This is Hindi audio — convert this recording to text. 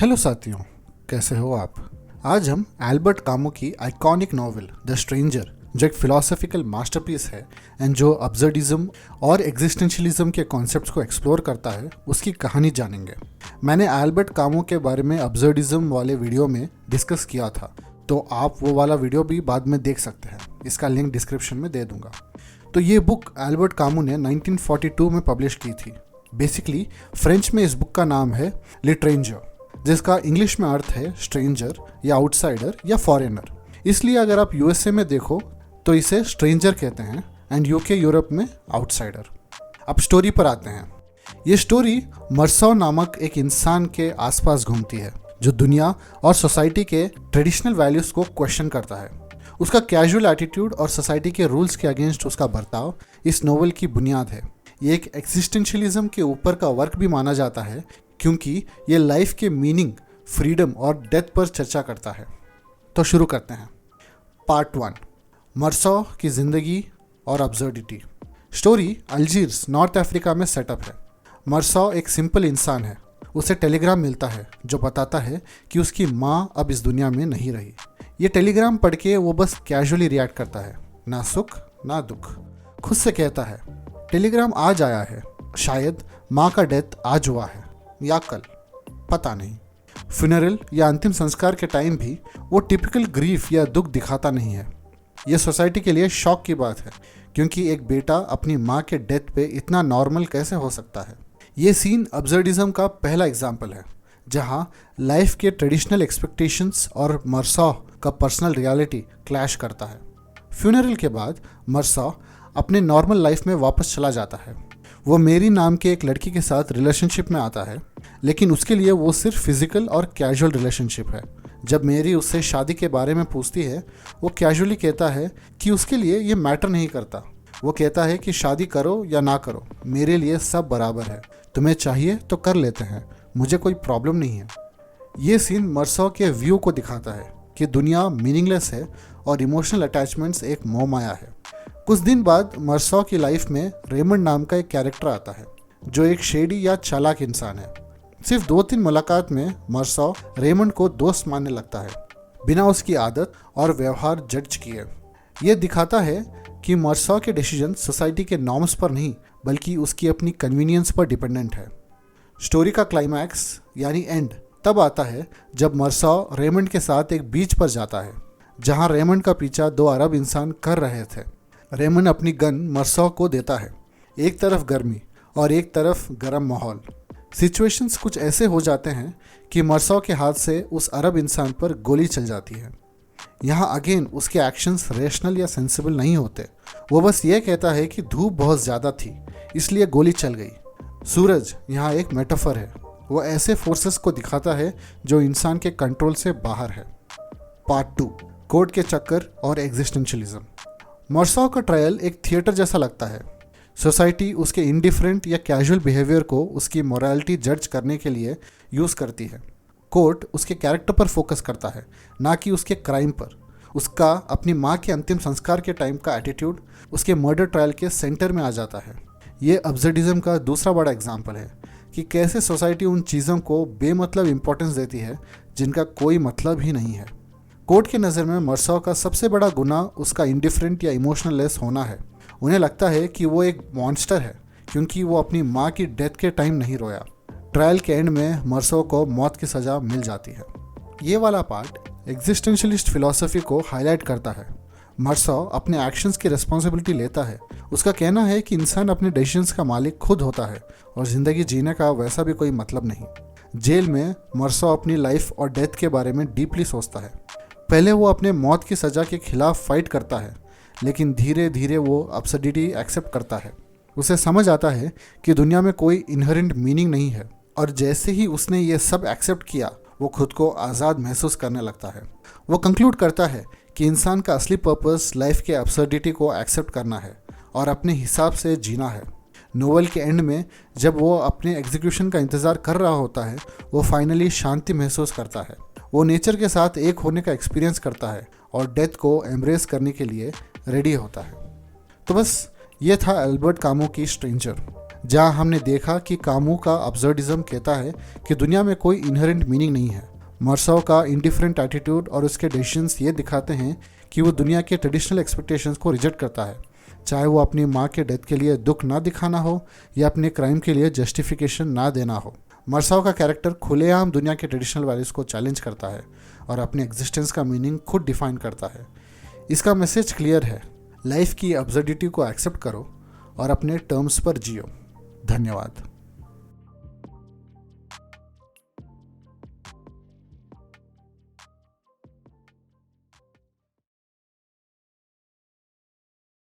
हेलो साथियों, कैसे हो आप। आज हम एल्बर्ट कामू की आइकॉनिक नॉवेल द स्ट्रेंजर, जो एक फिलोसॉफिकल मास्टरपीस है एंड जो अब्सर्डिज्म और एग्जिस्टेंशियलिज्म के कॉन्सेप्ट्स को एक्सप्लोर करता है, उसकी कहानी जानेंगे। मैंने एल्बर्ट कामू के बारे में अब्सर्डिज्म वाले वीडियो में डिस्कस किया था, तो आप वो वाला वीडियो भी बाद में देख सकते हैं। इसका लिंक डिस्क्रिप्शन में दे दूंगा। तो ये बुक एल्बर्ट कामू ने 1942 में पब्लिश की थी। बेसिकली फ्रेंच में इस बुक का नाम है लिट्रेंजर, जिसका इंग्लिश में अर्थ है स्ट्रेंजर या आउटसाइडर या फॉरेनर। इसलिए अगर आप यूएसए में देखो तो इसे स्ट्रेंजर कहते हैं एंड यूके यूरोप में आउटसाइडर। अब स्टोरी पर आते हैं। ये स्टोरी मर्सॉ नामक एक इंसान के आसपास घूमती है जो दुनिया और सोसाइटी के ट्रेडिशनल वैल्यूज को क्वेश्चन करता है। उसका कैजुअल एटीट्यूड और सोसाइटी के रूल्स के अगेंस्ट उसका बर्ताव इस नोवेल की बुनियाद है। ये एक एक्सिस्टेंशियलिज्म के ऊपर का वर्क भी माना जाता है, क्योंकि ये लाइफ के मीनिंग, फ्रीडम और डेथ पर चर्चा करता है। तो शुरू करते हैं। पार्ट 1, मर्सॉ की ज़िंदगी और अब्सर्डिटी। स्टोरी अल्जीर्स, नॉर्थ अफ्रीका में सेटअप है। मर्सॉ एक सिंपल इंसान है। उसे टेलीग्राम मिलता है जो बताता है कि उसकी माँ अब इस दुनिया में नहीं रही। ये टेलीग्राम पढ़ के वो बस कैजुअली रिएक्ट करता है, ना सुख ना दुख। खुद से कहता है टेलीग्राम आज आया है, शायद माँ का डेथ आज हुआ है या कल, पता नहीं। फ्यूनरल या अंतिम संस्कार के टाइम भी वो टिपिकल ग्रीफ या दुख दिखाता नहीं है। ये सोसाइटी के लिए शॉक की बात है, क्योंकि एक बेटा अपनी माँ के डेथ पे इतना नॉर्मल कैसे हो सकता है। ये सीन अब्सर्डिज्म का पहला एग्जाम्पल है, जहाँ लाइफ के ट्रेडिशनल एक्सपेक्टेशंस और मर्सॉ का पर्सनल रियलिटी क्लैश करता है। फ्यूनरल के बाद मर्सॉ अपने नॉर्मल लाइफ में वापस चला जाता है। वो मेरी नाम के एक लड़की के साथ रिलेशनशिप में आता है, लेकिन उसके लिए वो सिर्फ फिजिकल और कैजुअल रिलेशनशिप है। जब मेरी उससे शादी के बारे में पूछती है, वो कैजुअली कहता है कि उसके लिए ये मैटर नहीं करता। वो कहता है कि शादी करो या ना करो, मेरे लिए सब बराबर है। तुम्हें चाहिए तो कर लेते हैं, मुझे कोई प्रॉब्लम नहीं है। ये सीन मर्सॉ के व्यू को दिखाता है कि दुनिया मीनिंगलेस है और इमोशनल अटैचमेंट्स एक मोहमाया है। कुछ दिन बाद मर्सॉ की लाइफ में रेमंड नाम का एक कैरेक्टर आता है, जो एक शेडी या चालाक इंसान है। सिर्फ 2-3 मुलाकात में मर्सॉ रेमंड को दोस्त मानने लगता है, बिना उसकी आदत और व्यवहार जज किए। ये दिखाता है कि मर्सॉ के डिसीजन सोसाइटी के नॉर्म्स पर नहीं, बल्कि उसकी अपनी कन्वीनियंस पर डिपेंडेंट है। स्टोरी का क्लाइमैक्स यानी एंड तब आता है जब मर्सॉ रेमंड के साथ एक बीच पर जाता है, जहां रेमंड का पीछा 2 अरब इंसान कर रहे थे। रेमंड अपनी गन मर्सॉ को देता है। एक तरफ गर्मी और एक तरफ गर्म माहौल। सिचुएशंस कुछ ऐसे हो जाते हैं कि मर्सॉ के हाथ से उस अरब इंसान पर गोली चल जाती है। यहाँ अगेन उसके एक्शंस रेशनल या सेंसिबल नहीं होते। वो बस ये कहता है कि धूप बहुत ज़्यादा थी, इसलिए गोली चल गई। सूरज यहाँ एक मेटाफर है। वो ऐसे फोर्सेस को दिखाता है जो इंसान के कंट्रोल से बाहर है। पार्ट 2, कोर्ट के चक्कर और एग्जिस्टेंशियलिज्म। मर्सॉ का ट्रायल एक थिएटर जैसा लगता है। सोसाइटी उसके इंडिफरेंट या कैजुअल बिहेवियर को उसकी मोरालिटी जज करने के लिए यूज़ करती है। कोर्ट उसके कैरेक्टर पर फोकस करता है, ना कि उसके क्राइम पर। उसका अपनी माँ के अंतिम संस्कार के टाइम का एटीट्यूड उसके मर्डर ट्रायल के सेंटर में आ जाता है। ये अब्सर्डिज्म का दूसरा बड़ा एग्जाम्पल है कि कैसे सोसाइटी उन चीज़ों को बेमतलब इंपॉर्टेंस देती है जिनका कोई मतलब ही नहीं है। कोर्ट की नज़र में मर्सॉ का सबसे बड़ा गुनाह उसका इंडिफरेंट या इमोशनल लेस होना है। उन्हें लगता है कि वो एक मॉन्स्टर है, क्योंकि वो अपनी माँ की डेथ के टाइम नहीं रोया। ट्रायल के एंड में मर्सॉ को मौत की सज़ा मिल जाती है। ये वाला पार्ट एग्जिस्टेंशियलिस्ट फिलॉसफी को हाईलाइट करता है। मर्सॉ अपने एक्शंस की रिस्पॉन्सिबिलिटी लेता है। उसका कहना है कि इंसान अपने डिसीजंस का मालिक खुद होता है और ज़िंदगी जीने का वैसा भी कोई मतलब नहीं। जेल में मर्सॉ अपनी लाइफ और डेथ के बारे में डीपली सोचता है। पहले वो अपने मौत की सज़ा के खिलाफ फाइट करता है, लेकिन धीरे धीरे वो अब्सर्डिटी एक्सेप्ट करता है। उसे समझ आता है कि दुनिया में कोई इनहेरेंट मीनिंग नहीं है, और जैसे ही उसने ये सब एक्सेप्ट किया, वो खुद को आज़ाद महसूस करने लगता है। वो कंक्लूड करता है कि इंसान का असली पर्पस लाइफ के अब्सर्डिटी को एक्सेप्ट करना है और अपने हिसाब से जीना है। नोवेल के एंड में जब वो अपने एग्जीक्यूशन का इंतज़ार कर रहा होता है, वो फाइनली शांति महसूस करता है। वो नेचर के साथ एक होने का एक्सपीरियंस करता है और डेथ को एम्ब्रेस करने के लिए रेडी होता है। तो बस ये था एल्बर्ट कामू की स्ट्रेंजर। जहां हमने देखा कि कामू का अब्सर्डिज्म कहता है कि दुनिया में कोई इनहेरेंट मीनिंग नहीं है। मर्साव का इंडिफरेंट एटीट्यूड और उसके डिसीजंस ये दिखाते हैं कि वो दुनिया के ट्रेडिशनल एक्सपेक्टेशंस को रिजेक्ट करता है, चाहे वो अपनी माँ के डेथ के लिए दुख ना दिखाना हो या अपने क्राइम के लिए जस्टिफिकेशन ना देना हो। मर्साव का कैरेक्टर खुलेआम दुनिया के ट्रेडिशनल वैल्यूज़ को चैलेंज करता है और अपने एग्जिस्टेंस का मीनिंग खुद डिफाइन करता है। इसका मैसेज क्लियर है, लाइफ की अब्सर्डिटी को एक्सेप्ट करो और अपने टर्म्स पर जियो। धन्यवाद।